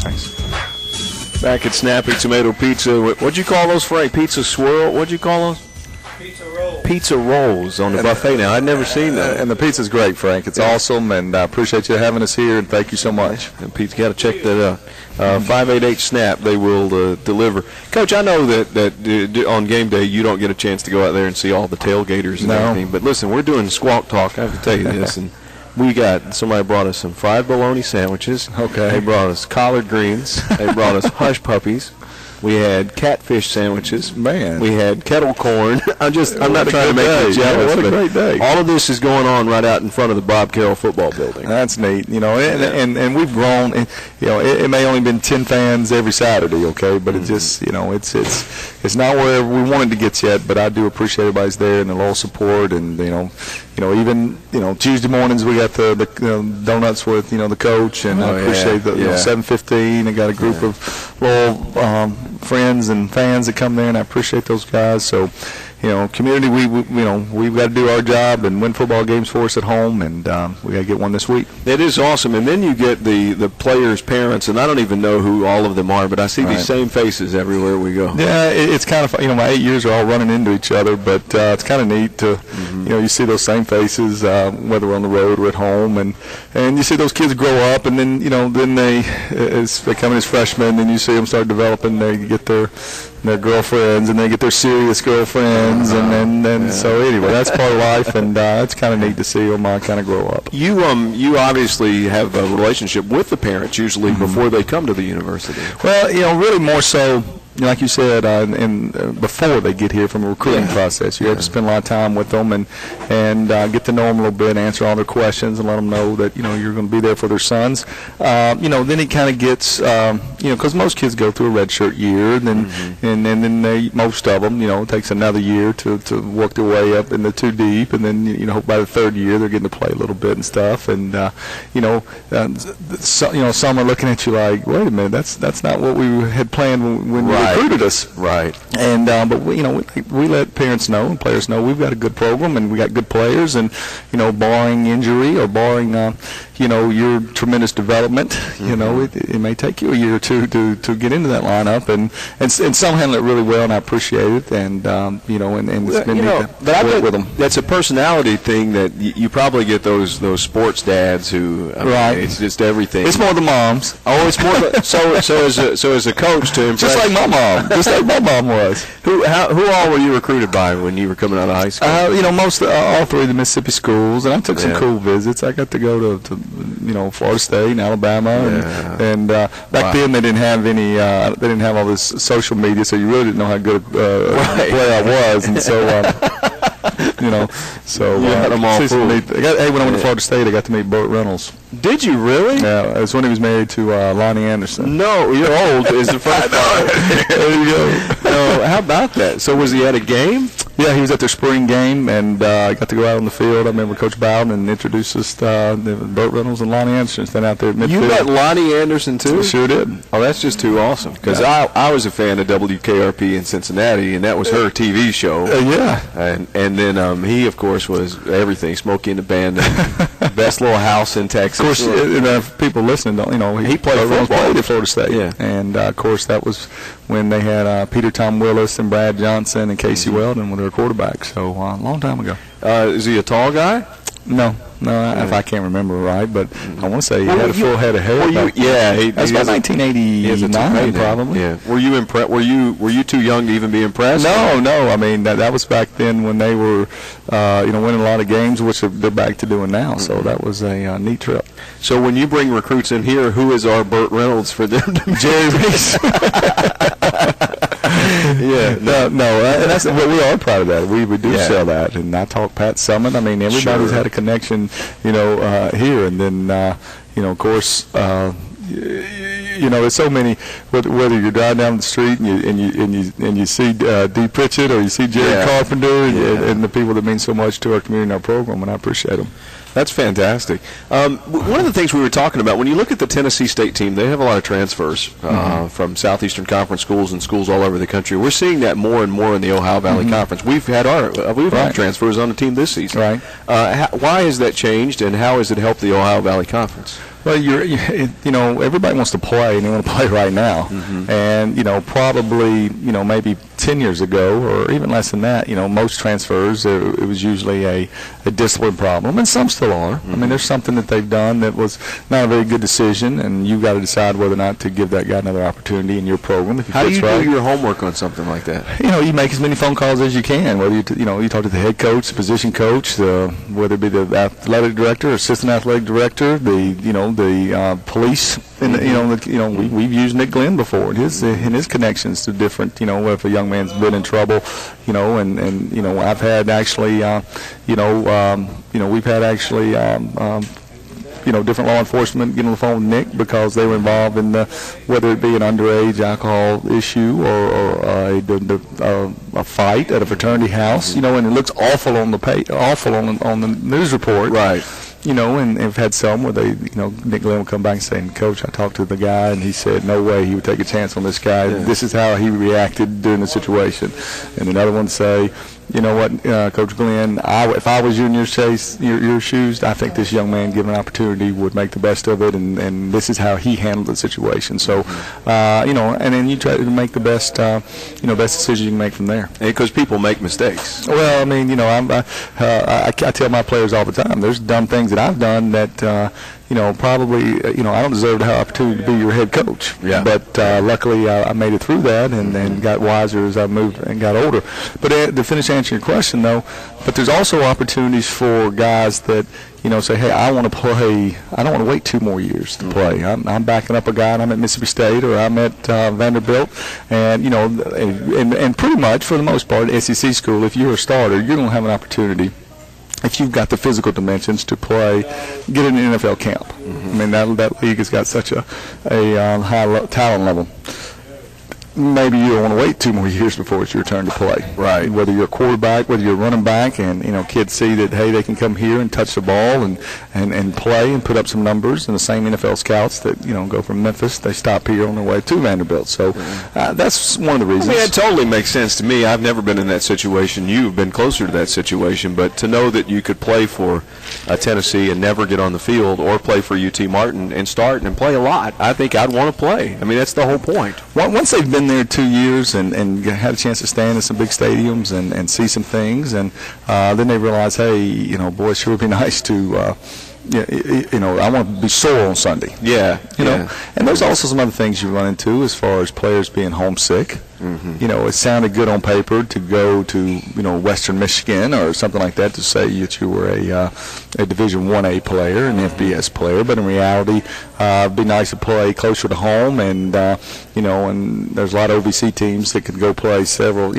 Nice. Back at Snappy Tomato Pizza, what'd you call those, Frank? Pizza swirl? What'd you call those? Pizza rolls on the buffet now. I'd never seen that. And the pizza's great, Frank. It's awesome, and I appreciate you having us here, and thank you so much. And Pete's got to check that out. 588 Snap, they will deliver. Coach, I know that on game day you don't get a chance to go out there and see all the tailgaters and everything, but listen, we're doing Squawk Talk. I have to tell you this, and somebody brought us some fried bologna sandwiches. Okay. They brought us collard greens. They brought us hush puppies. We had catfish sandwiches. Man. We had kettle corn. I'm not trying to make you jealous. Yeah, what a great day. All of this is going on right out in front of the Bob Carroll football building. That's neat. And we've grown. And, it may only been 10 fans every Saturday, okay, but it just, it's not where we wanted to get yet, but I do appreciate everybody's there and the loyal support, and even Tuesday mornings we got the donuts with the coach, and I appreciate the 7:15. I got a group of loyal friends and fans that come there, and I appreciate those guys. So, community, we've got to do our job and win football games for us at home, and we got to get one this week. It is awesome, and then you get the players' parents, and I don't even know who all of them are, but I see these same faces everywhere we go. Yeah, it's kind of fun. My 8 years are all running into each other, but it's kind of neat to, you see those same faces, whether we're on the road or at home, and you see those kids grow up, and then then they come in as freshmen, and you see them start developing. They get their girlfriends, and they get their serious girlfriends, and then so anyway, that's part of life, and it's kind of neat to see them kind of grow up. You obviously have a relationship with the parents usually before they come to the university. Well, really more so. Like you said, before they get here from a recruiting process, you have to spend a lot of time with them and get to know them a little bit, answer all their questions, and let them know that you're going to be there for their sons. Then it kind of gets because most kids go through a redshirt year, and then most of them it takes another year to work their way up in the two deep, and then by the third year they're getting to play a little bit and stuff, and some are looking at you like, wait a minute, that's not what we had planned when you recruited us. Right. And but we let parents know and players know we've got a good program and we got good players, and barring injury or barring your tremendous develament, it may take you a year or two to get into that lineup, and some handle it really well, and I appreciate it, and it's been neat to work with them. That's a personality thing that you probably get those sports dads who it's just everything. It's more the moms. Oh, it's more so as a coach to impress. Just like my mom. Just like my mom was. Who all were you recruited by when you were coming out of high school? Most all three of the Mississippi schools, and I took some cool visits. I got to go to Florida State and Alabama, and back then they didn't have any. They didn't have all this social media, so you really didn't know how good a player I was, and so. So you had them all fooled. When I went to Florida State, I got to meet Burt Reynolds. Did you really? Yeah, it was when he was married to Lonnie Anderson. No, you're old. Is the first There you go. No, how about that? So was he at a game? Yeah, he was at their spring game, and I got to go out on the field. I remember Coach Bowden introduced us to Burt Reynolds and Lonnie Anderson. Stand out there at midfield. You met Lonnie Anderson too? Sure did. Oh, that's just too awesome. Because I was a fan of WKRP in Cincinnati, and that was her TV show. And then he, of course, was everything. Smokey and the Band, best little house in Texas. Of course, if people listening don't, he played football. Played at Florida State. Yeah. And of course, that was when they had Peter Tom Willis and Brad Johnson and Casey Weldon with their quarterbacks. So a long time ago. Is he a tall guy? No, if I can't remember right, but I want to say he had a full head of hair. That's about 1989, probably. Yeah. Were you impressed? Were you too young to even be impressed? No. I mean that was back then when they were, winning a lot of games, which they're back to doing now. So that was a neat trip. So when you bring recruits in here, who is our Burt Reynolds for them to meet? Jerry Reese. And that's we are proud of that. We do sell that, and I talk Pat Summit. I mean, everybody's had a connection, here, and then of course. There's so many. Whether you're driving down the street and you see Dee Pritchett or you see Jerry Carpenter and the people that mean so much to our community and our program, and I appreciate them. That's fantastic. One of the things we were talking about, when you look at the Tennessee State team, they have a lot of transfers from Southeastern Conference schools and schools all over the country. We're seeing that more and more in the Ohio Valley Conference. We've had transfers on the team this season. Right. Why has that changed, and how has it helped the Ohio Valley Conference? Well, everybody wants to play, and they want to play right now. And probably maybe 10 years ago, or even less than that, most transfers it was usually a discipline problem, and some still are. I mean, there's something that they've done that was not a very good decision, and you've got to decide whether or not to give that guy another opportunity in your program. If How do you do your homework on something like that? You make as many phone calls as you can. Whether you talk to the head coach, the position coach, whether it be the athletic director, assistant athletic director, the police, and we've used Nick Glenn before and his connections to different if a young man's been in trouble, and I've had actually we've had actually different law enforcement get on the phone with Nick because they were involved in whether it be an underage alcohol issue or a fight at a fraternity house, and it looks awful on the news report. Right. And I've had some where Nick Glenn will come back and say, Coach, I talked to the guy, and he said no way he would take a chance on this guy. Yeah. This is how he reacted during the situation. And another one say, you know what, Coach Glenn, if I was you in your shoes, I think this young man, given an opportunity, would make the best of it, and this is how he handled the situation. So, and then you try to make the best decision you can make from there. Because people make mistakes. Well, I mean, I tell my players all the time, there's dumb things that I've done that, probably, I don't deserve to have an opportunity to be your head coach. Yeah. But luckily, I made it through that and got wiser as I moved and got older. But to finish answering your question, though, but there's also opportunities for guys that, say, hey, I want to play. I don't want to wait 2 more years to play. I'm backing up a guy, and I'm at Mississippi State or I'm at Vanderbilt, and and pretty much for the most part, at SEC school, if you're a starter, you're going to have an opportunity. If you've got the physical dimensions to play, get in an NFL camp. I mean, that league has got such a high talent level. Maybe you don't want to wait 2 more years before it's your turn to play. Right. Whether you're a quarterback, whether you're a running back, and kids see that, hey, they can come here and touch the ball and play and put up some numbers. And the same NFL scouts that go from Memphis, they stop here on their way to Vanderbilt. So that's one of the reasons. I mean, it totally makes sense to me. I've never been in that situation. You've been closer to that situation, but to know that you could play for Tennessee and never get on the field, or play for UT Martin and start and play a lot, I think I'd want to play. I mean, that's the whole point. Once they've been there 2 years and had a chance to stand in some big stadiums and see some things, and then they realize, hey, boy, it sure would be nice to I want to be sore on Sunday. Yeah. And there's also some other things you run into as far as players being homesick. It sounded good on paper to go to Western Michigan or something like that to say that you were a Division 1A player, an FBS player, but in reality, it'd be nice to play closer to home, and and there's a lot of OVC teams that can go play several,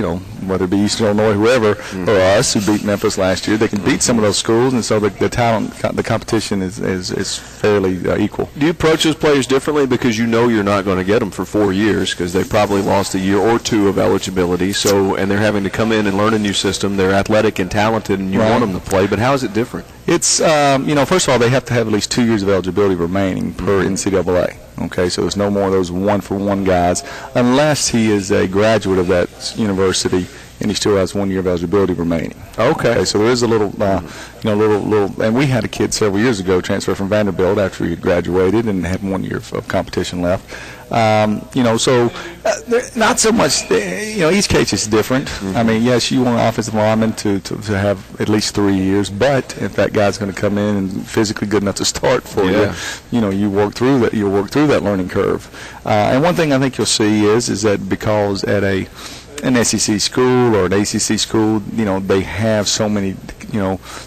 whether it be Eastern Illinois, whoever, or us who beat Memphis last year. They can beat some of those schools, and so the talent, the competition is fairly equal. Do you approach those players differently because you're not going to get them for 4 years because they probably lost a year or 2 of eligibility, and they're having to come in and learn a new system. They're athletic and talented, and you want them to play, but how is it different? It's, first of all, they have to have at least 2 years of eligibility remaining per NCAA. Okay, so there's no more of those one-for-one guys unless he is a graduate of that university and he still has 1 year of eligibility remaining. Okay, so there is a little, and we had a kid several years ago transfer from Vanderbilt after he had graduated and had 1 year of competition left. So not so much. Each case is different. I mean, yes, you want an offensive lineman to have at least 3 years, but if that guy's going to come in and physically good enough to start for you, you work through that. You'll work through that learning curve. And one thing I think you'll see is that because at an SEC school or an ACC school, they have so many,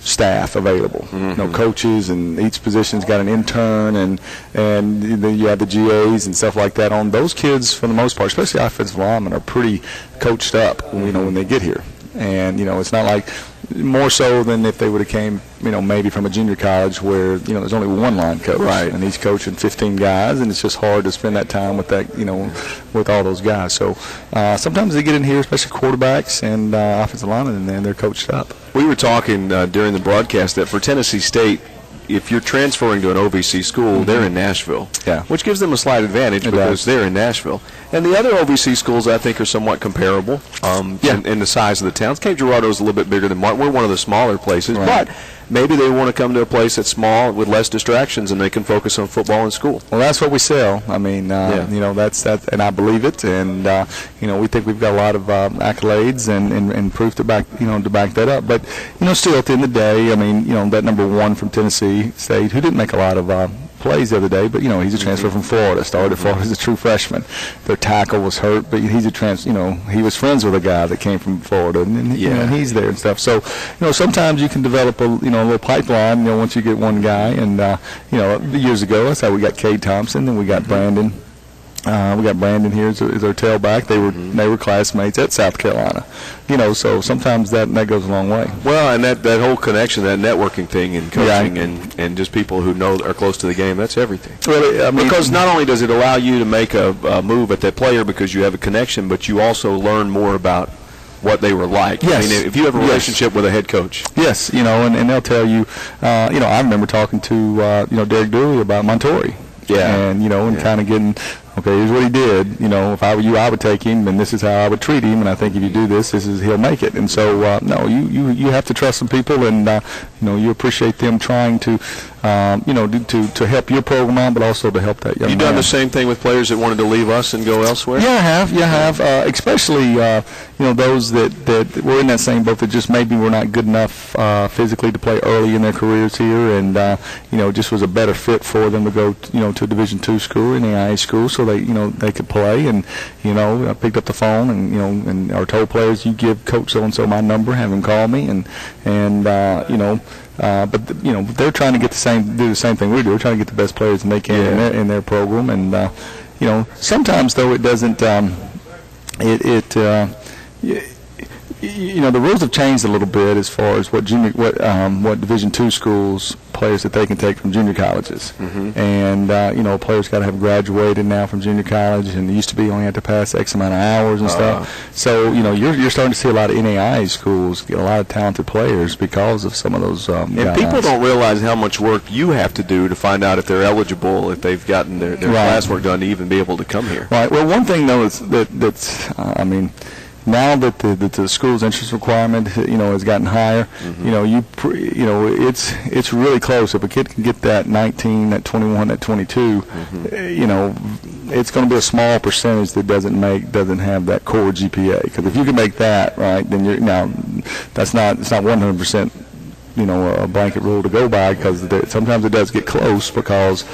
staff available, coaches, and each position's got an intern, and then you have the GAs and stuff like that on. Those kids, for the most part, especially offensive linemen, are pretty coached up, when they get here. And, it's not like more so than if they would have came, maybe from a junior college where, there's only one line coach. Right. And he's coaching 15 guys, and it's just hard to spend that time with that, with all those guys. So sometimes they get in here, especially quarterbacks and offensive linemen, and they're coached up. We were talking during the broadcast that for Tennessee State, if you're transferring to an OVC school, they're in Nashville, which gives them a slight advantage because they're in Nashville. And the other OVC schools, I think, are somewhat comparable in the size of the towns. Cape Girardeau is a little bit bigger than Martin. We're one of the smaller places, but maybe they want to come to a place that's small with less distractions and they can focus on football and school. Well, that's what we sell. I mean, that's that, and I believe it. And we think we've got a lot of accolades and proof to back that up. But still at the end of the day, I mean, that number 1 from Tennessee State, who didn't make a lot of plays the other day, but he's a transfer from Florida. Started at Florida as a true freshman. Their tackle was hurt, but he's a he was friends with a guy that came from Florida, and he's there and stuff. So sometimes you can develop a little pipeline. Once you get one guy, and years ago that's how we got Cade Thompson, and we got Brandon. We got Brandon here as our tailback. They were classmates at South Carolina. So sometimes that goes a long way. Well, and that whole connection, that networking thing and coaching and just people who are close to the game, that's everything. Really, I mean, because not only does it allow you to make a move at that player because you have a connection, but you also learn more about what they were like. Yes. I mean, if you have a relationship with a head coach. Yes, and they'll tell you, I remember talking to, Derek Dooley about Montori. Yeah. And, kind of getting, okay, here's what he did. If I were you, I would take him, and this is how I would treat him, and I think if you do this, he'll make it. And so, no, you have to trust some people, and, you appreciate them trying to, to help your program out, but also to help that young man. You done the same thing with players that wanted to leave us and go elsewhere? Yeah, I have. Especially, those that were in that same boat that just maybe were not good enough physically to play early in their careers here, and, just was a better fit for them to go, to a Division II school, an AIA school, so they could play. And, I picked up the phone and or told players, you give Coach so-and-so my number, have him call me, but they're trying to do the same thing we do. We're trying to get the best players that they can in their program, and sometimes though it doesn't. The rules have changed a little bit as far as what Division II schools players that they can take from junior colleges, and players got to have graduated now from junior college, and it used to be only had to pass X amount of hours and stuff. So you're starting to see a lot of NAIA schools get a lot of talented players because of some of those. And people don't realize how much work you have to do to find out if they're eligible, if they've gotten their classwork done to even be able to come here. Right. Well, one thing though is that's now that the school's interest requirement, has gotten higher, it's really close. If a kid can get that 19, that 21, that 22, it's going to be a small percentage that doesn't have that core GPA. Because if you can make that, right, then it's not 100%, a blanket rule to go by, because sometimes it does get close because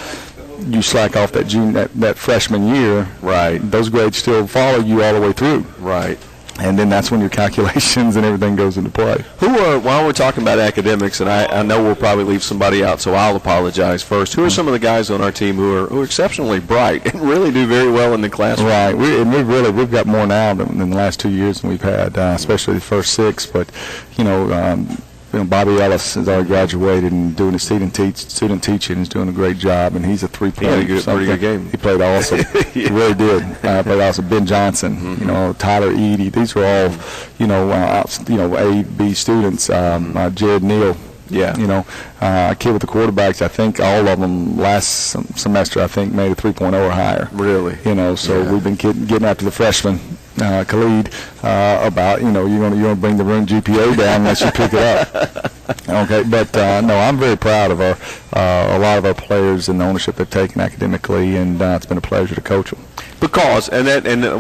you slack off that freshman year, right? Those grades still follow you all the way through, right? And then that's when your calculations and everything goes into play. While we're talking about academics, and I know we'll probably leave somebody out, so I'll apologize first. Who are some of the guys on our team who are exceptionally bright and really do very well in the classroom? Right. We've got more now than the last 2 years than we've had, especially the first 6. But Bobby Ellis has already graduated and doing his student teaching. He's doing a great job, and he's a 3-point. He had a pretty good game. He played awesome. He really did. Played awesome. Ben Johnson, Tyler Eady. These were all, A, B students. Jared Neal. Yeah. A kid with the quarterbacks, I think all of them last semester, made a 3.0 or higher. Really? So we've been getting after the freshmen. Khalid, about you're going to bring the room GPA down unless you pick it up. Okay, but no, I'm very proud of a lot of our players and the ownership they've taken academically, and it's been a pleasure to coach them. Because and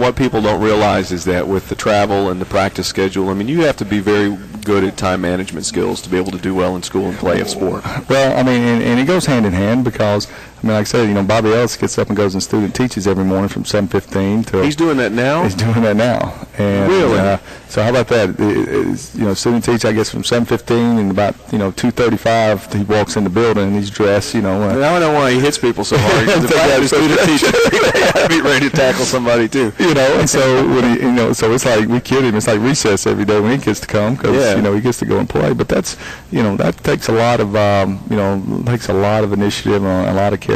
what people don't realize is that with the travel and the practice schedule, you have to be very good at time management skills to be able to do well in school and play a sport. Well, and it goes hand in hand because, like I said, Bobby Ellis gets up and goes and student teaches every morning from 7:15 to. He's doing that now? He's doing that now. And, really? So how about that? Student teach, I guess, from 7:15 and about 2:35 he walks in the building and he's dressed. I don't know why he hits people so hard. If I was a student teacher, I'd be ready to tackle somebody too. And so when he, so it's like we kid him. It's like recess every day when he gets to come because he gets to go and play. But that's that takes a lot of takes a lot of initiative and a lot of character.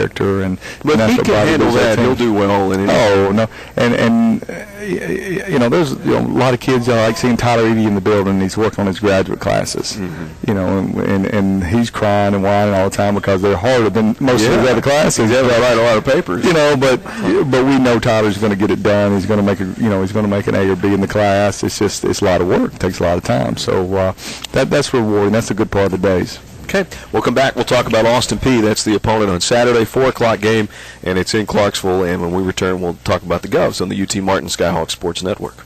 But if he can handle that, he'll do well. Oh no, and there's a lot of kids I like seeing Tyler Eady in the building. He's working on his graduate classes. And he's crying and whining all the time because they're harder than most of his other classes. They write a lot of papers. But we know Tyler's going to get it done. He's going to make he's going to make an A or B in the class. It's a lot of work. It takes a lot of time. So that's rewarding. That's a good part of the days. Okay, we'll come back. We'll talk about Austin Peay. That's the opponent on Saturday, 4 o'clock game, and it's in Clarksville. And when we return, we'll talk about the Govs on the UT Martin Skyhawk Sports Network.